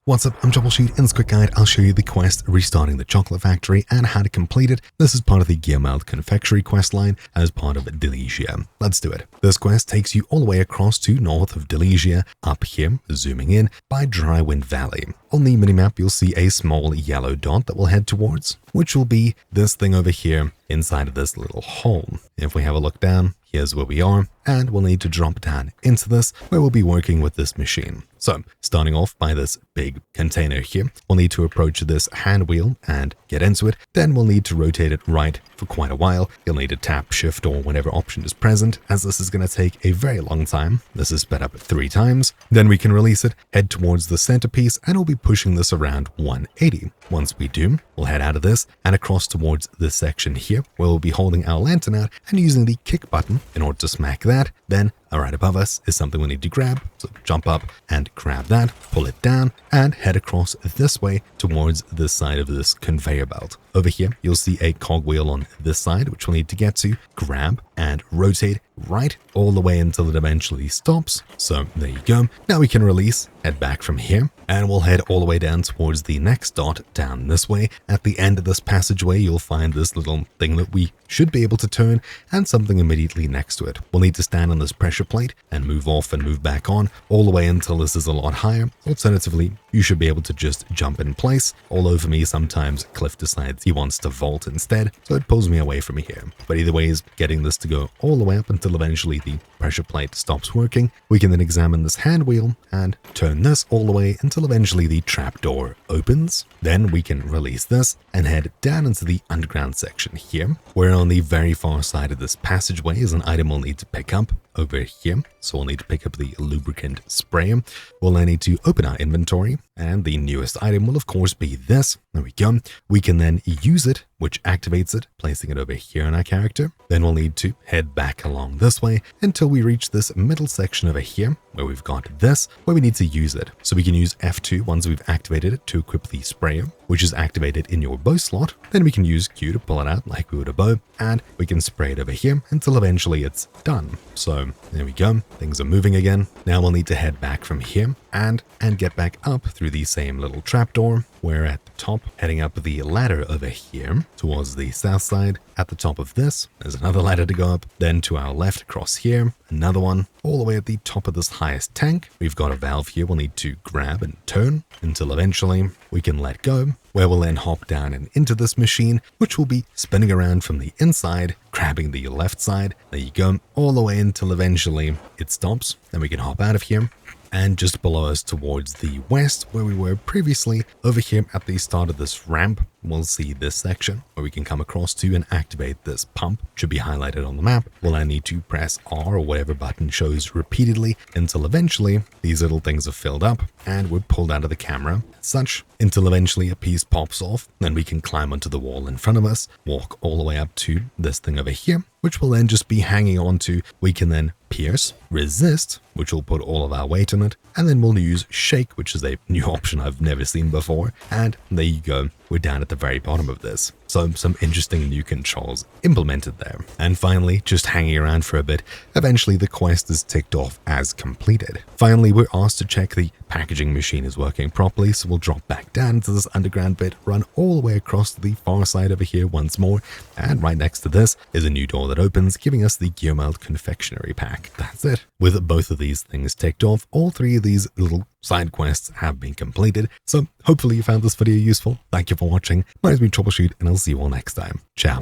What's up, I'm Troubleshoot. In this quick guide, I'll show you the quest restarting the chocolate factory and how to complete it. This is part of the Gear Melt Confectionery quest line as part of Delegia. Let's do it. This quest takes you all the way across to north of Delegia, up here, zooming in, by Drywind Valley. On the minimap, you'll see a small yellow dot that we'll head towards, which will be this thing over here inside of this little hole. If we have a look down, here's where we are, and we'll need to drop down into this, where we'll be working with this machine. So, starting off by this big container here, we'll need to approach this hand wheel and get into it. Then we'll need to rotate it right for quite a while. You'll need to tap shift or whatever option is present, as this is going to take a very long time. This is sped up 3 times. Then we can release it, head towards the centerpiece, and we'll be pushing this around 180. Once we do, we'll head out of this and across towards this section here, where we'll be holding our lantern out and using the kick button in order to smack that. Then right above us is something we need to grab, so jump up and grab that, pull it down, and head across this way towards this side of this conveyor belt. Over here, you'll see a cogwheel on this side, which we'll need to get to, grab, and rotate right all the way until it eventually stops. So there you go. Now we can release, head back from here, and we'll head all the way down towards the next dot down this way. At the end of this passageway, you'll find this little thing that we should be able to turn, and something immediately next to it. We'll need to stand on this pressure plate and move off and move back on all the way until this is a lot higher. Alternatively, you should be able to just jump in place. All over me, sometimes Cliff decides he wants to vault instead, so it pulls me away from here. But either way is getting this to go all the way up until eventually the pressure plate stops working. We can then examine this hand wheel and turn this all the way until eventually the trapdoor opens. Then we can release this and head down into the underground section here, where on the very far side of this passageway is an item we'll need to pick up over here. So we'll need to pick up the lubricant spray. We'll then need to open our inventory, and the newest item will of course be this. There we go. We can then use it, which activates it, placing it over here on our character. Then we'll need to head back along this way until we reach this middle section over here, where we've got this, where we need to use it. So we can use F2 once we've activated it to equip the sprayer, which is activated in your bow slot. Then we can use Q to pull it out like we would a bow, and we can spray it over here until eventually it's done. So there we go. Things are moving again. Now we'll need to head back from here and get back up through the same little trapdoor. We're at the top, heading up the ladder over here towards the south side. At the top of this, there's another ladder to go up. Then to our left across here, another one. All the way at the top of this highest tank, we've got a valve here we'll need to grab and turn until eventually we can let go, where we'll then hop down and into this machine, which will be spinning around from the inside, grabbing the left side. There you go, all the way until eventually it stops. Then we can hop out of here. And just below us towards the west, where we were previously, over here at the start of this ramp, we'll see this section where we can come across to and activate this pump. It should be highlighted on the map. We'll then need to press R or whatever button shows repeatedly until eventually these little things are filled up and we're pulled out of the camera as such, until eventually a piece pops off. Then we can climb onto the wall in front of us, walk all the way up to this thing over here, which will then just be hanging on to. We can then pierce, resist, which will put all of our weight on it, and then we'll use shake, which is a new option I've never seen before. And there you go, we're down at the very bottom of this. So some interesting new controls implemented there. And finally, just hanging around for a bit, eventually the quest is ticked off as completed. Finally, we're asked to check the packaging machine is working properly, so we'll drop back down to this underground bit, run all the way across to the far side over here once more, and right next to this is a new door that opens, giving us the Gear Melt Confectionery pack. That's it. With both of these things ticked off, all 3 of these little side quests have been completed. So hopefully you found this video useful. Thank you for watching. My name's been Troubleshoot, and I'll see you all next time. Ciao.